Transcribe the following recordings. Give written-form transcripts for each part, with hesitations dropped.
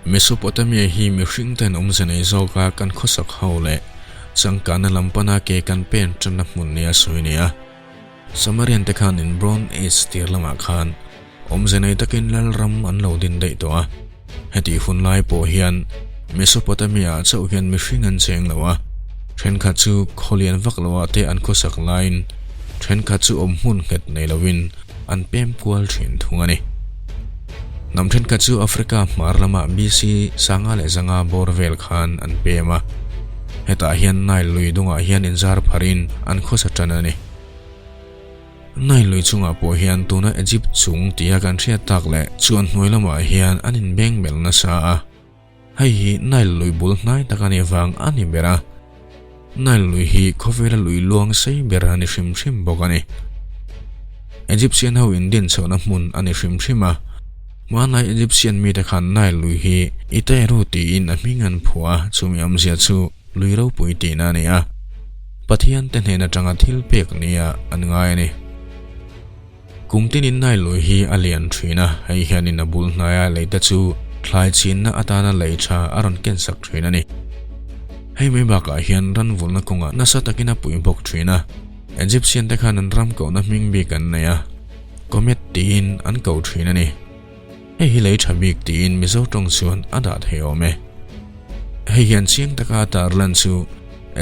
Mesopotamia hi mi hringten omzenei zoka kan khosak haule changkana lampana ke kan pen channa hmun nia soinia Samarian te khan in Bronze Age tir lama khan omzenei takin lalram an lo din dei to a heti hunlai po hian Mesopotamia chau hian mi hringan cheng lawa then kha chu kholian vak lawa te an khosak line then kha chu om hun het nei lawin an pem kwal thin thungani nam then kha chu Africa marlama BC sanga le zanga borvel khan an pema heta hian nai lui dunga hian inzar pharin an khosa tanani nai lui chunga po hian tuna Egypt chung tia kan thria tak le chuan hnoilama hian anin beng mel na sa a hei hi nai lui bul hnai takani wang ani bera nai lui hi khovela lui luang sei berani hrim hrim bokani Egyptian ho Indian chona hmun ani hrim hrimma manai Egyptian mi te khan nai lui hi ite ru ti in a mingan phua chumi amzia chu lui ro pui ti na nia pathian te hena tanga thil pek nia an ngai ni kumtin in nai lui hi alian thina hei hianin a bul hnaya leita chu thlai chin na atana leicha aron ken sak thina ni hei mai baka hian ran vulna konga nasa takina pui bok thina Egyptian te khan an ram ko na ming bi kan naya comet tin an ko thina ni hei hi leicha bik tin mizo tong chuan ada theome hei hian chiang taka tarlan chu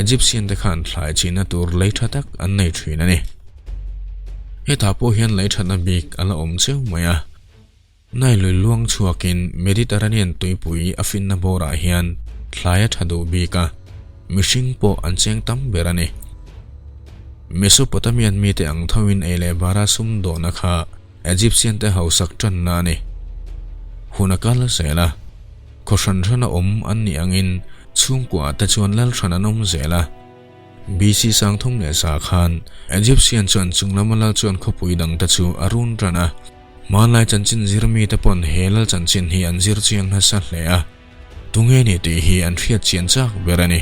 Egyptian te khan thlai chin na tur leicha tak an nei thina ni heta po hian leicha na bik ala om cheu maya nai lui luang chuakin Mediterranean tuipui afin na bora hian thlaya thadu bika mishing po an cheng tam berani Mesopotamian mi te ang thawin ele bara sum do na kha Egyptian te hausak tan na ni hunakal sela khoshan thana om an ni angin chungkwa ta chuan lal thana nom zela BC sangthong ne sa khan Egyptian chuan chunglamala chuan khopui dang ta chu arun rana manlai chanchin zirmi te pon helal chanchin hi an zir chiang na sa hlea tunge ni ti hi an thriat chian chak berani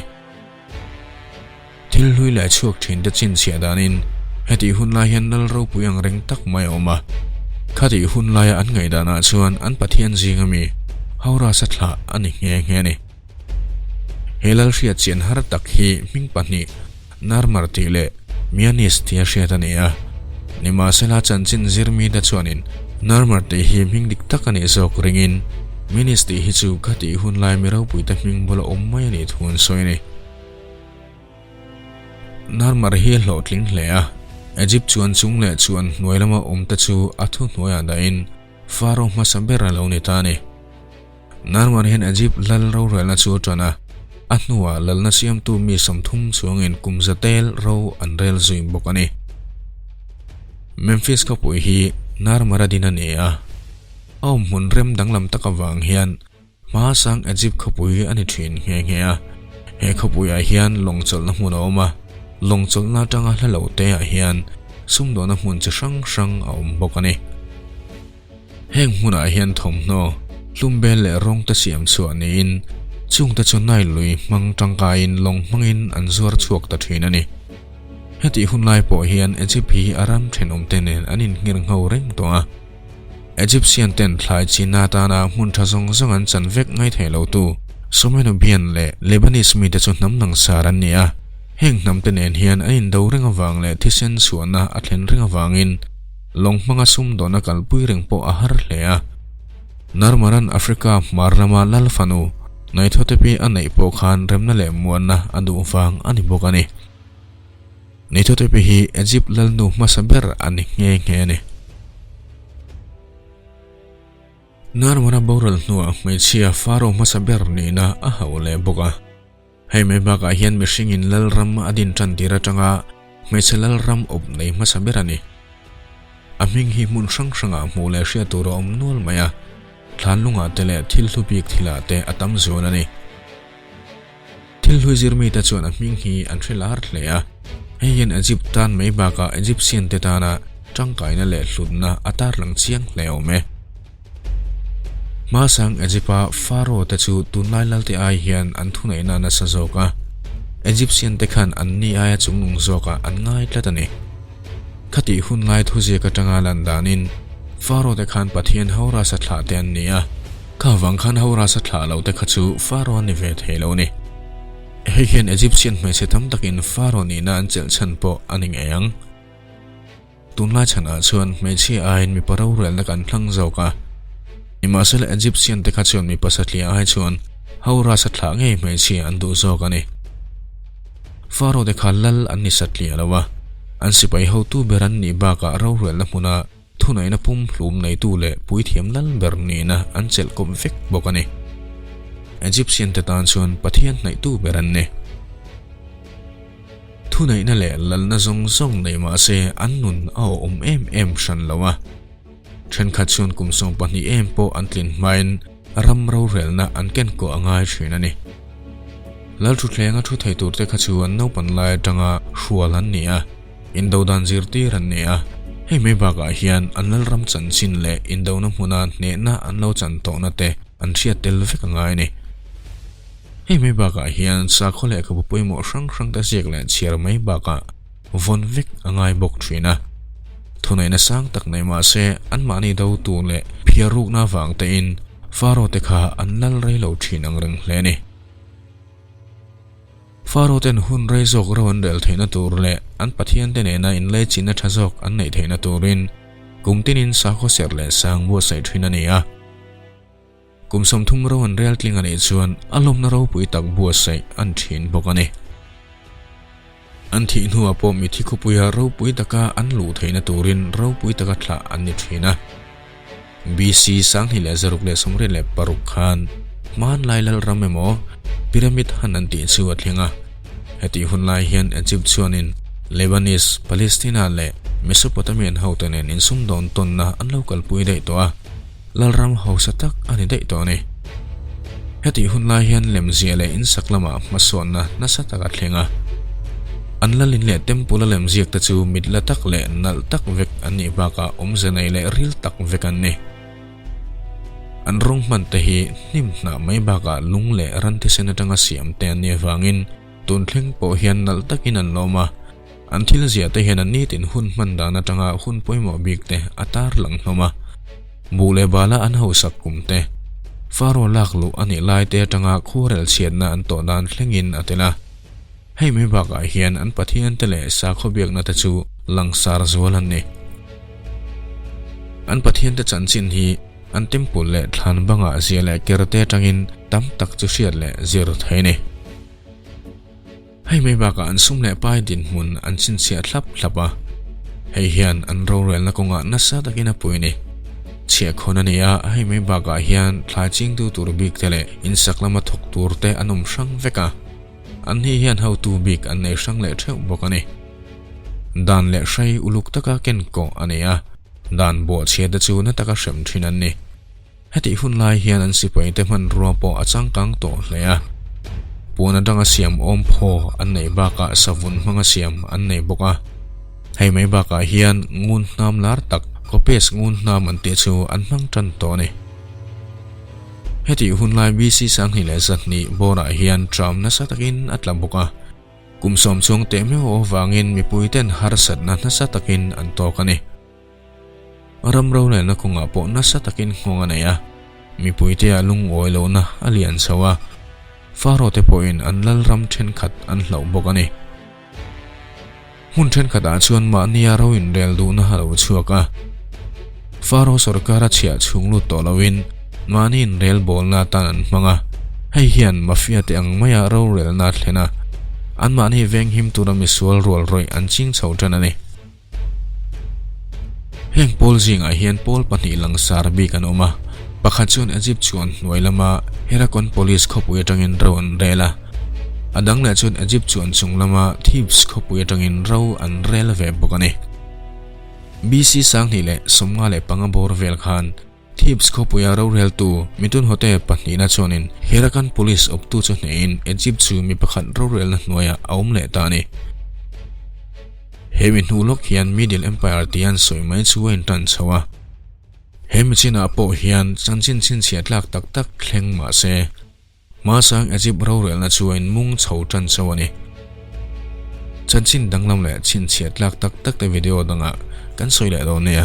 thil hlui la chuak thin te chin chia danin heti hunlai hian nal ro puyang reng tak mai oma khati hunlai an ngai dana chuan an pathian jingami haura sathla ani nge ni helal thriat chian har tak hi ming pani narmar tile mianis tia hriatania nima sela chanchin zirmi da chuanin narmar te hi ming dik takani zok ringin ministry hi chu khati hunlai mero puita ming bola ommai ni thun soini narmar hi hlo tling hlea Egypt chuan chung le chuan hnuailama omta chu athu hnuaya da in pharaoh masabera lo ni tani narmar hian Egypt lal ro rela chu tana ahnua lalna siam tu mi samthum chuangin kumzatel ro anrel zui bokani Memphis ka pui hi narmara dinania aw mun rem danglam takawang hian ma sang Egypt khopui ani thin nge a he khopui a hian longchol na hmun oma longchol na tanga hlalo te a hian sumdo na hmun che sang a bokani heng hmun a hian thomno lumbel le rong ta siam chuani in chung ta chunai lui mang tangka in long mangin an zuar chuak ta thinani heti hunlai po hian Egypt hi aram thenom tenen anin ngir ngau reng to a Egyptian ten thlai china ta na mun thazong zangan chanvek ngai thelo tu someno bian le Lebanese mi te chu nam nang saran nia heng nam tenen hian ain do reng awang le thisen suana athlen reng awangin longmanga sum do na kalpui reng po a har hlea narmaran Africa marlama lalfanu naithotepi anei po khan remna le muanna adu wang ani bokani naithotepi hi Egypt lalnu masaber ani nge ni narmara boral nuwa mai chia pharaoh masaber ni na a haule boka hei me baka hian mishingin lalram adin tantira tanga mai chelal ram op nei masaberani aming hi mun sang mule ria turo om nol maya thlanlunga tele thil thupik thila te atam zonani thil hui zirmi ta chuan aming hi an thrilar hlea heian Egypt tan mai baka Egyptian te tana tangkaina le hlutna atar lang chiang hleume masang Egypta pharaoh ta chu tunai lalte ai hian an thunai na na sazoka Egyptian te khan an ni aya chungnung zoka an ngai tlatani khati hunlai thuji ka tanga landanin pharaoh te khan pathian haura sa thla te an nia ข้าวังขันเขาราสัตลาเราแต่ขจูฟาโรห์นี่เวทเฮโลนี่เฮียนอียิปต์เซียนไม่ใช่ทำตักินฟาโรห์นี่นั่นเจลชันโปอันนี้เองตุนลาชนะชวนไม่ใช่ไอ้มีปะเราเรื่องกันทั้งเจ้ากะอิมาเซลอียิปต์เซียนแต่ขจวนมีภาษาเลียไอ้ชวนเขาราสัตลาไงไม่ใช่อันดูเจ้ากันนี่ฟาโรห์เด็กขันลัลอันนี้สัตเลียแล้ววะอันสิไปเขาตู้เบรันนี่บากะเราเรื่องละมุนาทุนไหนนะปุ่มหลุมในตู้เล่ปุยเทียมลัลเบรนี่นะอันเจลกบฟิกบอกกันนี่อียิปต์เซียนแต่ตานชวนปะเทียนในตู้เบรันนี่ทุนไหนนั่นแหละลัลน่ะซงในมาเซอันนุนเอาเอ็มชันแล้ววะฉันขัดชวนกุมส่งปนีเอ็มโปอันตินไม่รำเราเรื่องนะอันเก่งกว่าง่ายชินันนี่แล้วทุกเรื่องทุกไทยตัวเด็กขัดชวนน้าปันไล่จังอาชัวลันนี่อ่ะอินโดดันจิรตีรันนี่อ่ะให้ไม่บากาเฮียนอันลัลรำจันสินเล่อินโดน้ำมุนานเนี่ยนะอันเราจันโตนะเตอันเชียเตลฟิกง่ายนี่ให้ไม่บากาเฮียนสักคนเล่กับปุยหมอช่างแต่เสียกเล่เชียร์ไม่บากาวนวิกง่ายบกทรีนะทุนไหนนะสร้างตักในมาเซอันมานี่ดาวตูเล่เพียรูกน้าฟังเตอินฟาโรเตคาอันลัลไรเหลาทีนังรึงเล่นี่ฟาโรเตนหุ่นไรจอกเราอันเดลเทนตัวเล่อันปัทยันเตเนน่าอินเล่จินนัทจอกอันไหนเทนตัวรินกุมตินินสักข้อเสียเล่สร้างบัวใส่ทรีนันนี่อ่ะกุมสมทุ่มเราอันเรียลติงอันเอชวนอารมณ์นเราปุยตักบัวใส่อันทินบอกกันนี่อันที่หัวปอมิที่คุปุยเราปุยตะกาอันหลูเทนตัวรินเราปุยตะกาทละอันนี้ทีนะบีซีสังหิเลจรุกเลสมเรเลปารุขานมันไลลรำเมโมพีระมิดฮันนันติชวดเลียงะเหตุหุ่นไลเฮียนอียิปต์ชวนินเลบานีสปาเลสไตนาเลเมโสโปเตเมียนเฮาเตเนนินซุมดอนตนนะอันเรากัลปุยได้ตัวลลรำเฮาสตักอันนี้ได้ตัวนี่เหตุหุ่นไลเฮียนเลมเซียเลอินสักละมาส่วนนะนัสตักเลียงะอันละลินเล่เต็มปุละเลมเซียกตะจูมิดละตักเล่นัลตักเวกอันนี้บากาเซนัยเล่ริลตักเวกอันนี้อันรงมันเตหีนิมนาไม่บากาลุงเล่รันที่เซนตังอาเซียมเตนเนฟังอินตุนเทงโปเฮียนนัลตักินันโลมาอันที่ละเสียเตเฮนันนี่ตินหุ่นมันดานาตังอาหุ่นป่วยหมอบิกเตอัตาร์หลังโลมาบูเลบาลาอันเฮาสักกุมเตฟาโรลักลุอันนี้ไลเตตังอาคู่เรลเชียนนาอันโตดานเทงอินอัตละให้ไม่บากาเฮียนอันปะเทียนเตเลสาขบียกนาตจูลังสารจวลันนี่อันปะเทียนเตจันสินฮีอันเต็มปุลเล่ทันบังอาเซียเล่เกรเตจังอินตั้มตักจุเชียเล่เจรุไทยนี่ให้ไม่บากาอันซุ่มเล่ป้ายดินมุนอันสินเสียทับอ่ะให้เฮียนอันเราเรลนักงานนัสตะกินปุยนี่เชียคนนี้อ่ะให้ไม่บากาเฮียนทลายจิงดูตูรบิกเตเลอินสักละมาถกตูรเตอันมช่างเวกะอันนี้เฮียนเฮาตูบิกอันในช่างเล่เท่าบอกกันนี่ดานเล่ใช้อุลุกตะกาเกนโกอันนี้อ่ะดานบัวเชียดจูนัตตะกาเฉมทินันนี่เหตุหุ่นไลเฮียนอันสิไปเต็มันรัวปออาจังกังโตเลยอ่ะปูนัดังอาเซียมอมโพอันในบากาสวุนมังอาเซียมอันในบกอ่ะให้ไม่บากาเฮียนงูนามลาร์ตักก็เปสงูนามอันเตจูอันมังจันโตนี่เหตุหุ่นไลบีซีสังหิเลสัตนี่โบราเฮียนทรัมนัสตักินอัตลบกอ่ะกุมสมชงเตมโอวางินมีปุยเต้นฮาร์สัตนัสตักินอันโตกันนี่รำเราเลยนะคงอาปนัสตักินงงอันนี้มีปุยเตียลุงโอยโลนะอเลียนสวะฟาโรเตปอินอันลัลรำเชนขัดอันเหล่าบกันนี่หุ่นเชนขัดอาชวนมาเนียเราอินเรลดูนะฮาเราชัวกะฟาโรสรการเชียชุงลุตโตลาวินมานี่อินเรลบอลนาตันมังะให้เฮียนมาฟิอาเตอังไม่เราเรลนาเลนะอันมานี่เวงหิมตุรามิสวลรัวรอยอันจิงเฉาจันนี่เฮงโพลจิงอาเฮียนโพลปนิลังสารบีกันออกมาปะขัดชวนอียิปต์ชวนหน่วยละมาเฮรักอนโพลิสขบุยจังอินเราอันเรล่ะอดังเลชวนอียิปต์ชวนซุงละมาทีบส์ขบุยจังอินเราอันเรลเวบกันนี่บีซีสังนี่แหละสมงาเลปังบอร์เวลคานทีบส์ขบุยเราเรลตูมิตุนโฮเตปนินาชวนินเฮรักอนโพลิสอบตูจนอินอียิปต์ชูมีปะขัดเราเรลหน่วยเอาเลตานี่เฮมินฮูลกเฮียนมิดเดิลเอ็มไพร์ที่ยันสวยไม่ช่วยตันชาวเฮมิจินาโปเฮียนจันจินชินเสียดลักตักตักเคร่งมาเซมาสังอียิปต์เราเรลน่าช่วยมุงเฉาจันชาวนี่จันจินดังลำเล่ชินเสียดลักตักตักแต่วิดีโอดังอ่ะกันสวยเลยตอนนี้